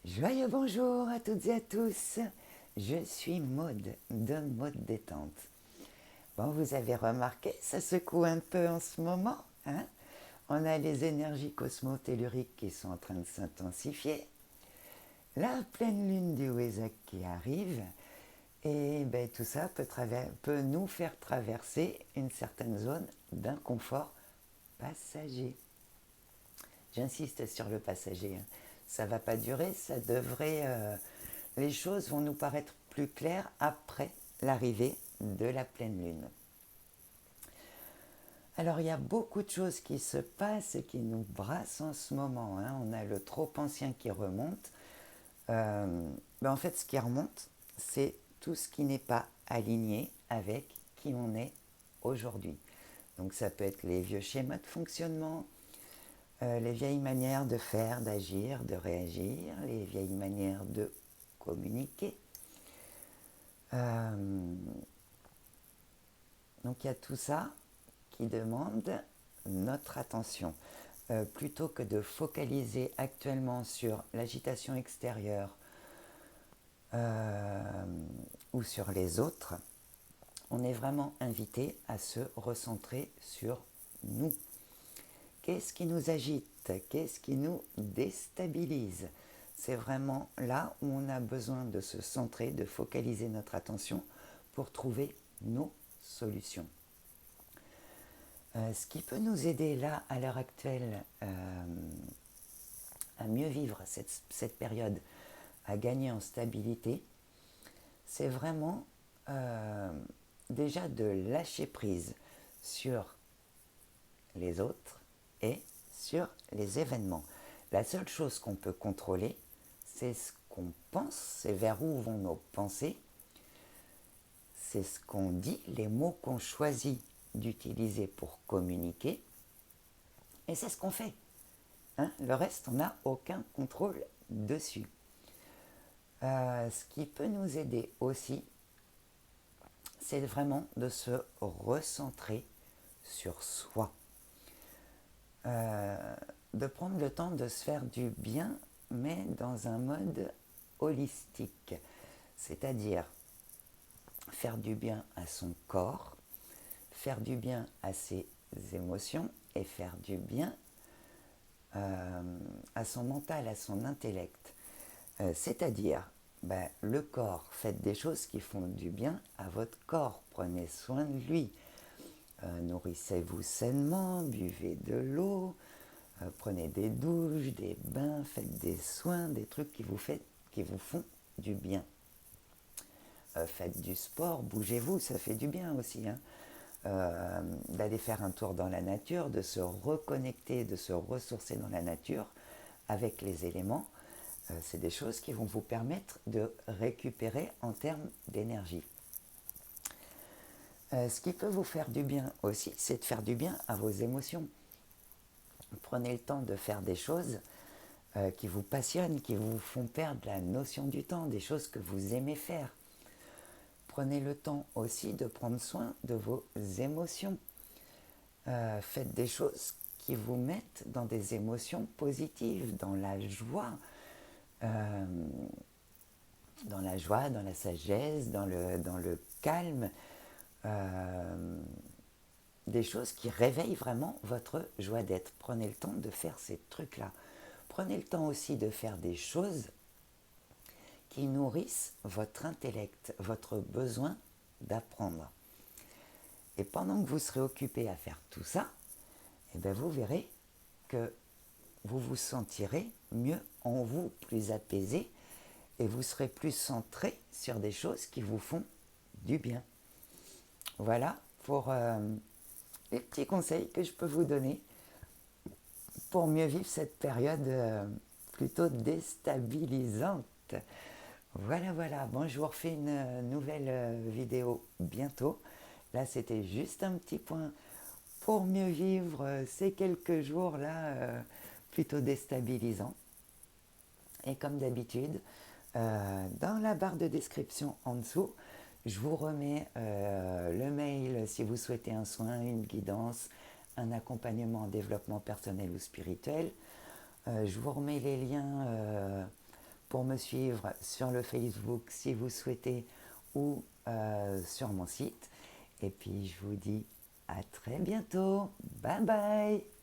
Joyeux bonjour à toutes et à tous, je suis Maude de Maude Détente. Bon, vous avez remarqué, ça secoue un peu en ce moment, hein? On a les énergies cosmotelluriques qui sont en train de s'intensifier, la pleine lune du Wesak qui arrive, et ben, tout ça peut nous faire traverser une certaine zone d'inconfort passager. J'insiste sur le passager, hein. Ça ne va pas durer, ça devrait... les choses vont nous paraître plus claires après l'arrivée de la pleine lune. Alors il y a beaucoup de choses qui se passent et qui nous brassent en ce moment, hein. On a le trop ancien qui remonte. En fait, ce qui remonte, c'est tout ce qui n'est pas aligné avec qui on est aujourd'hui. Donc ça peut être les vieux schémas de fonctionnement, les vieilles manières de faire, d'agir, de réagir, les vieilles manières de communiquer. Donc il y a tout ça qui demande notre attention. Plutôt que de focaliser actuellement sur l'agitation extérieure ou sur les autres, on est vraiment invité à se recentrer sur nous. Qu'est-ce qui nous agite? Qu'est-ce qui nous déstabilise? C'est vraiment là où on a besoin de se centrer, de focaliser notre attention pour trouver nos solutions. Ce qui peut nous aider là, à l'heure actuelle, à mieux vivre cette période, à gagner en stabilité, c'est vraiment déjà de lâcher prise sur les autres et sur les événements. La seule chose qu'on peut contrôler, c'est ce qu'on pense, c'est vers où vont nos pensées, c'est ce qu'on dit, les mots qu'on choisit d'utiliser pour communiquer, et c'est ce qu'on fait. Hein? Le reste, on n'a aucun contrôle dessus. Ce qui peut nous aider aussi, c'est vraiment de se recentrer sur soi. De prendre le temps de se faire du bien, mais dans un mode holistique. C'est-à-dire faire du bien à son corps, faire du bien à ses émotions et faire du bien à son mental, à son intellect. C'est-à-dire, le corps, faites des choses qui font du bien à votre corps, prenez soin de lui. Nourrissez-vous sainement, buvez de l'eau, prenez des douches, des bains, faites des soins, des trucs qui vous font du bien. Faites du sport, bougez-vous, ça fait du bien aussi, hein. D'aller faire un tour dans la nature, de se reconnecter, de se ressourcer dans la nature avec les éléments, c'est des choses qui vont vous permettre de récupérer en termes d'énergie. Ce qui peut vous faire du bien aussi, c'est de faire du bien à vos émotions. Prenez le temps de faire des choses qui vous passionnent, qui vous font perdre la notion du temps, des choses que vous aimez faire. Prenez le temps aussi de prendre soin de vos émotions. Faites des choses qui vous mettent dans des émotions positives, dans la joie, dans la sagesse, dans le calme, des choses qui réveillent vraiment votre joie d'être. Prenez le temps de faire ces trucs-là. Prenez le temps aussi de faire des choses qui nourrissent votre intellect, votre besoin d'apprendre. Et pendant que vous serez occupé à faire tout ça, vous verrez que vous vous sentirez mieux en vous, plus apaisé, et vous serez plus centré sur des choses qui vous font du bien. Voilà pour les petits conseils que je peux vous donner pour mieux vivre cette période plutôt déstabilisante. Voilà. Bon, je vous refais une nouvelle vidéo bientôt. Là, c'était juste un petit point pour mieux vivre ces quelques jours-là plutôt déstabilisants. Et comme d'habitude, dans la barre de description en dessous, je vous remets le mail si vous souhaitez un soin, une guidance, un accompagnement en développement personnel ou spirituel. Je vous remets les liens pour me suivre sur le Facebook si vous souhaitez ou sur mon site. Et puis je vous dis à très bientôt. Bye bye.